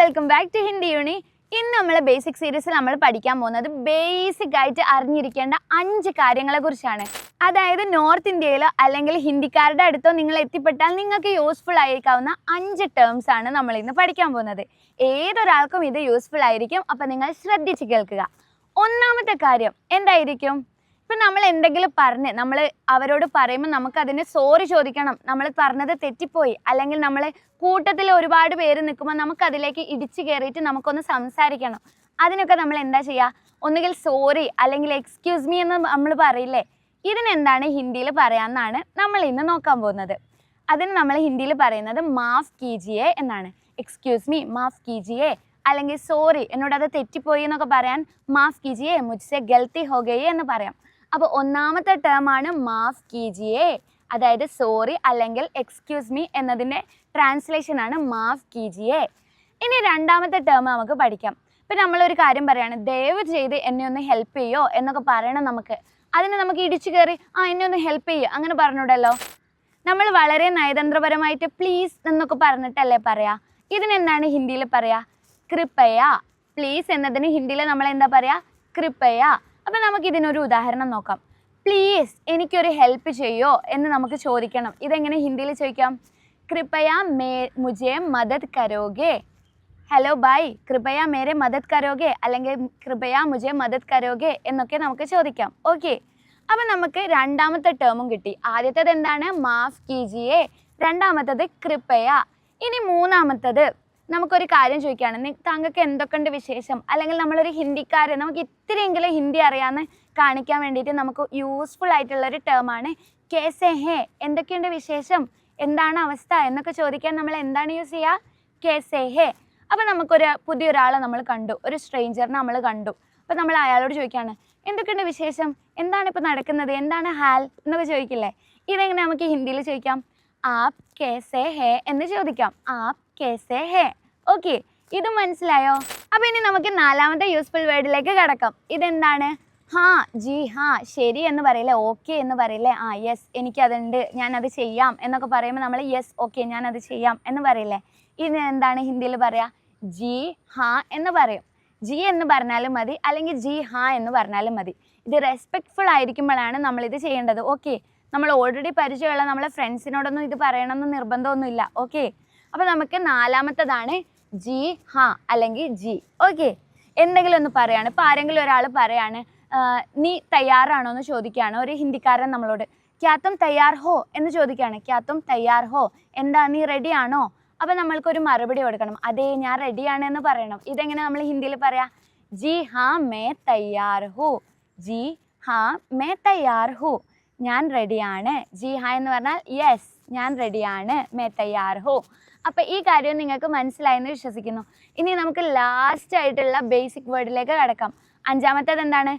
Welcome back to Hindi യൂണി. ഇന്ന് നമ്മൾ basic സീരീസിൽ നമ്മൾ പഠിക്കാൻ പോകുന്നത് ബേസിക് ആയിട്ട് അറിഞ്ഞിരിക്കേണ്ട 5 കാര്യങ്ങളെ കുറിച്ചാണ്. അതായത് നോർത്ത് ഇന്ത്യയിലോ അല്ലെങ്കിൽ ഹിന്ദിക്കാരുടെ അടുത്തോ നിങ്ങൾ എത്തിപ്പെട്ടാൽ നിങ്ങൾക്ക് യൂസ്ഫുൾ ആയിരിക്കാവുന്ന 5 ടേംസ് ആണ് നമ്മൾ ഇന്ന് പഠിക്കാൻ പോകുന്നത്. ഏതൊരാൾക്കും ഇത് യൂസ്ഫുൾ ആയിരിക്കും. അപ്പം നിങ്ങൾ ശ്രദ്ധിച്ച് കേൾക്കുക. ഒന്നാമത്തെ കാര്യം എന്തായിരിക്കും? ഇപ്പം നമ്മൾ എന്തെങ്കിലും പറഞ്ഞ് നമ്മൾ അവരോട് പറയുമ്പോൾ നമുക്കതിന് സോറി ചോദിക്കണം. നമ്മൾ പറഞ്ഞത് തെറ്റിപ്പോയി, അല്ലെങ്കിൽ നമ്മൾ കൂട്ടത്തിൽ ഒരുപാട് പേര് നിൽക്കുമ്പോൾ നമുക്കതിലേക്ക് ഇടിച്ചു കയറിയിട്ട് നമുക്കൊന്ന് സംസാരിക്കണം. അതിനൊക്കെ നമ്മൾ എന്താ ചെയ്യുക? ഒന്നുകിൽ സോറി അല്ലെങ്കിൽ എക്സ്ക്യൂസ് മീ എന്ന് നമ്മൾ പറയില്ലേ? ഇതിനെന്താണ് ഹിന്ദിയിൽ പറയാമെന്നാണ് നമ്മൾ ഇന്ന് നോക്കാൻ പോകുന്നത്. അതിന് നമ്മൾ ഹിന്ദിയിൽ പറയുന്നത് മാഫ് കീജിയേ എന്നാണ്. എക്സ്ക്യൂസ് മീ, മാഫ് കീജിയേ, അല്ലെങ്കിൽ സോറി എന്നോട് അത് തെറ്റിപ്പോയി എന്നൊക്കെ പറയാൻ മാഫ് കീജിയേ, മുജ്സെ ഗൽത്തി ഹോ ഗയി എന്ന് പറയാം. അപ്പോൾ ഒന്നാമത്തെ ടേം ആണ് മാഫ് കീജിയേ, അതായത് സോറി അല്ലെങ്കിൽ എക്സ്ക്യൂസ് മീ എന്നതിൻ്റെ ട്രാൻസ്ലേഷൻ ആണ് മാഫ് കീജിയേ. ഇനി രണ്ടാമത്തെ ടേം നമുക്ക് പഠിക്കാം. ഇപ്പം നമ്മളൊരു കാര്യം പറയാണ്, ദയവ് ചെയ്ത് എന്നെ ഒന്ന് ഹെൽപ്പ് ചെയ്യോ എന്നൊക്കെ പറയണം. അതിന് നമുക്ക് ഇടിച്ചു കയറി എന്നെ ഒന്ന് ഹെൽപ്പ് ചെയ്യോ അങ്ങനെ പറഞ്ഞൂടല്ലോ. നമ്മൾ വളരെ നയതന്ത്രപരമായിട്ട് പ്ലീസ് എന്നൊക്കെ പറഞ്ഞിട്ടല്ലേ പറയാ. ഇതിനെന്താണ് ഹിന്ദിയിൽ പറയാ? കൃപയ. പ്ലീസ് എന്നതിന് ഹിന്ദിയിൽ നമ്മൾ എന്താ പറയാ? കൃപയ. അപ്പം നമുക്കിതിനൊരു ഉദാഹരണം നോക്കാം. പ്ലീസ് എനിക്കൊരു ഹെൽപ്പ് ചെയ്യോ എന്ന് നമുക്ക് ചോദിക്കണം. ഇതെങ്ങനെ ഹിന്ദിയിൽ ചോദിക്കാം? കൃപയ മുझे മദത് കരോഗേ. ഹലോ ബൈ, കൃപയ മേരെ മദത് കരോഗേ, അല്ലെങ്കിൽ കൃപയ മുझे മദത് കരോഗേ എന്നൊക്കെ നമുക്ക് ചോദിക്കാം. ഓക്കെ, അപ്പം നമുക്ക് രണ്ടാമത്തെ ടേമും കിട്ടി. ആദ്യത്തേത് എന്താണ്? മാഫ് കീജിയേ. രണ്ടാമത്തത് കൃപയ. ഇനി മൂന്നാമത്തത് നമുക്കൊരു കാര്യം ചോദിക്കുകയാണ്, താങ്കൾക്ക് എന്തൊക്കെയുണ്ട് വിശേഷം, അല്ലെങ്കിൽ നമ്മളൊരു ഹിന്ദിക്കാരൻ, നമുക്ക് ഇത്തിരിയെങ്കിലും ഹിന്ദി അറിയാമെന്ന് കാണിക്കാൻ വേണ്ടിയിട്ട് നമുക്ക് യൂസ്ഫുൾ ആയിട്ടുള്ളൊരു ടേമാണ് കേസേ ഹേ. എന്തൊക്കെയുണ്ട് വിശേഷം, എന്താണ് അവസ്ഥ എന്നൊക്കെ ചോദിക്കാൻ നമ്മൾ എന്താണ് യൂസ് ചെയ്യുക? കേസേ ഹേ. അപ്പോൾ നമുക്കൊരു പുതിയൊരാളെ നമ്മൾ കണ്ടു, ഒരു സ്ട്രേഞ്ചറിനെ നമ്മൾ കണ്ടു. അപ്പോൾ നമ്മൾ അയാളോട് ചോദിക്കുകയാണ്, എന്തൊക്കെയുണ്ട് വിശേഷം, എന്താണ് ഇപ്പോൾ നടക്കുന്നത്, എന്താണ് ഹാൽ എന്നൊക്കെ ചോദിക്കില്ലേ? ഇതെങ്ങനെ നമുക്ക് ഹിന്ദിയിൽ ചോദിക്കാം? ആപ് കേസേ ഹേ എന്ന് ചോദിക്കാം. ആപ് കേസേ ഹേ. ഓക്കെ, ഇത് മനസ്സിലായോ? അപ്പോൾ ഇനി നമുക്ക് നാലാമത്തെ യൂസ്ഫുൾ വേർഡിലേക്ക് കടക്കാം. ഇതെന്താണ്? ഹാ, ജി, ഹാ, ശരി എന്ന് പറയില്ലേ, ഓക്കെ എന്ന് പറയില്ലേ, യെസ് എനിക്കതുണ്ട്, ഞാനത് ചെയ്യാം എന്നൊക്കെ പറയുമ്പോൾ നമ്മൾ യെസ് ഓക്കെ ഞാനത് ചെയ്യാം എന്ന് പറയില്ലേ. ഇത് എന്താണ് ഹിന്ദിയിൽ പറയാ? ജി, ഹാ എന്ന് പറയും. ജി എന്ന് പറഞ്ഞാലും മതി, അല്ലെങ്കിൽ ജി, ഹാ എന്ന് പറഞ്ഞാലും മതി. ഇത് റെസ്പെക്റ്റ്ഫുൾ ആയിരിക്കുമ്പോഴാണ് നമ്മളിത് ചെയ്യേണ്ടത്. ഓക്കെ, നമ്മൾ ഓൾറെഡി പരിചയമുള്ള നമ്മളെ ഫ്രണ്ട്സിനോടൊന്നും ഇത് പറയണമെന്ന് നിർബന്ധമൊന്നുമില്ല. ഓക്കെ, അപ്പോൾ നമുക്ക് നാലാമത്തതാണ് ജി, ഹാ അല്ലെങ്കിൽ ജി. ഓക്കെ, എന്തെങ്കിലും ഒന്ന് പറയാണ്. ഇപ്പോൾ ആരെങ്കിലും ഒരാൾ പറയാണ്, നീ തയ്യാറാണോ എന്ന് ചോദിക്കുകയാണ് ഒരു ഹിന്ദിക്കാരൻ നമ്മളോട്. ക്യാ തും തയ്യാർ ഹോ എന്ന് ചോദിക്കുകയാണ്. ക്യാ തും തയ്യാർ ഹോ, എന്താ നീ റെഡിയാണോ? അപ്പോൾ നമ്മൾക്കൊരു മറുപടി കൊടുക്കണം. അതെ, ഞാൻ റെഡിയാണ് എന്ന് പറയണം. ഇതെങ്ങനെ നമ്മൾ ഹിന്ദിയിൽ പറയാം? ജി ഹാ മേ തയ്യാർ ഹൂ. ജി ഹാ മേ തയ്യാർ ഹൂ, ഞാൻ റെഡിയാണ്. ജി ഹാ എന്ന് പറഞ്ഞാൽ യെസ് ഞാൻ റെഡിയാണ്. മേ തയ്യാർ ഹോ. അപ്പോൾ ഈ കാര്യം നിങ്ങൾക്ക് മനസ്സിലായെന്ന് വിശ്വസിക്കുന്നു. ഇനി നമുക്ക് ലാസ്റ്റ് ആയിട്ടുള്ള ബേസിക് വേർഡിലേക്ക് കടക്കാം. അഞ്ചാമത്തേത് എന്താണ്?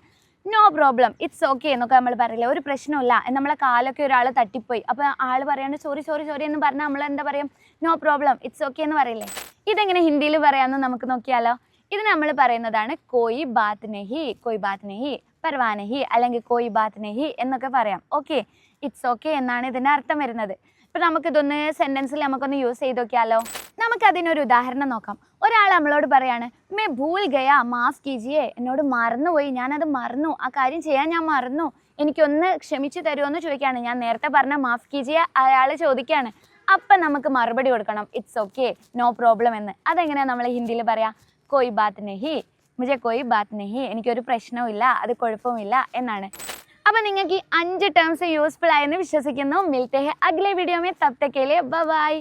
നോ പ്രോബ്ലം, ഇറ്റ്സ് ഓക്കെ എന്നൊക്കെ നമ്മൾ പറയില്ലേ, ഒരു പ്രശ്നമില്ല. നമ്മളെ കാലൊക്കെ ഒരാൾ തട്ടിപ്പോയി, അപ്പോൾ ആൾ പറയാണ് സോറി സോറി സോറി എന്ന് പറഞ്ഞാൽ നമ്മൾ എന്താ പറയും? നോ പ്രോബ്ലം, ഇറ്റ്സ് ഓക്കെ എന്ന് പറയില്ലേ. ഇതെങ്ങനെ ഹിന്ദിയിൽ പറയാമെന്ന് നമുക്ക് നോക്കിയാലോ. ഇത് നമ്മൾ പറയുന്നതാണ് കോയി ബാത് നെഹി, കോയി ബാത് നെഹി, പർവാ നെഹി, അല്ലെങ്കിൽ കോയി ബാത് നെഹി എന്നൊക്കെ പറയാം. ഓക്കെ, ഇറ്റ്സ് ഓക്കെ എന്നാണ് ഇതിൻ്റെ അർത്ഥം വരുന്നത്. ഇപ്പം നമുക്കിതൊന്ന് സെൻറ്റൻസിൽ നമുക്കൊന്ന് യൂസ് ചെയ്ത് നോക്കിയാലോ. നമുക്കതിനൊരു ഉദാഹരണം നോക്കാം. ഒരാൾ നമ്മളോട് പറയാണ്, മേ ഭൂൽ ഗയാ മാഫ് കീജിയേ, എന്നോട് മറന്നുപോയി, ഞാനത് മറന്നു, ആ കാര്യം ചെയ്യാൻ ഞാൻ മറന്നു, എനിക്കൊന്ന് ക്ഷമിച്ചു തരുമോ എന്ന് ചോദിക്കുകയാണ്. ഞാൻ നേരത്തെ പറഞ്ഞ മാഫ് കീജിയെ അയാൾ ചോദിക്കുകയാണ്. അപ്പം നമുക്ക് മറുപടി കൊടുക്കണം, ഇറ്റ്സ് ഓക്കെ, നോ പ്രോബ്ലം എന്ന്. അതെങ്ങനെയാണ് നമ്മൾ ഹിന്ദിയിൽ പറയാം? കോയി ബാത് നെഹി, മുझे കോയി ബാത് നെഹി, എനിക്കൊരു പ്രശ്നവും ഇല്ല, അത് കുഴപ്പമില്ല എന്നാണ്. അപ്പോൾ നിങ്ങൾക്ക് ഈ 5 ടേംസ് യൂസ്ഫുൾ ആയെന്ന് വിശ്വസിക്കുന്നു. മിൽത്തെ ഹെ അഗ്ലേ video may, തബ് Tak K ലിയെ bye bye.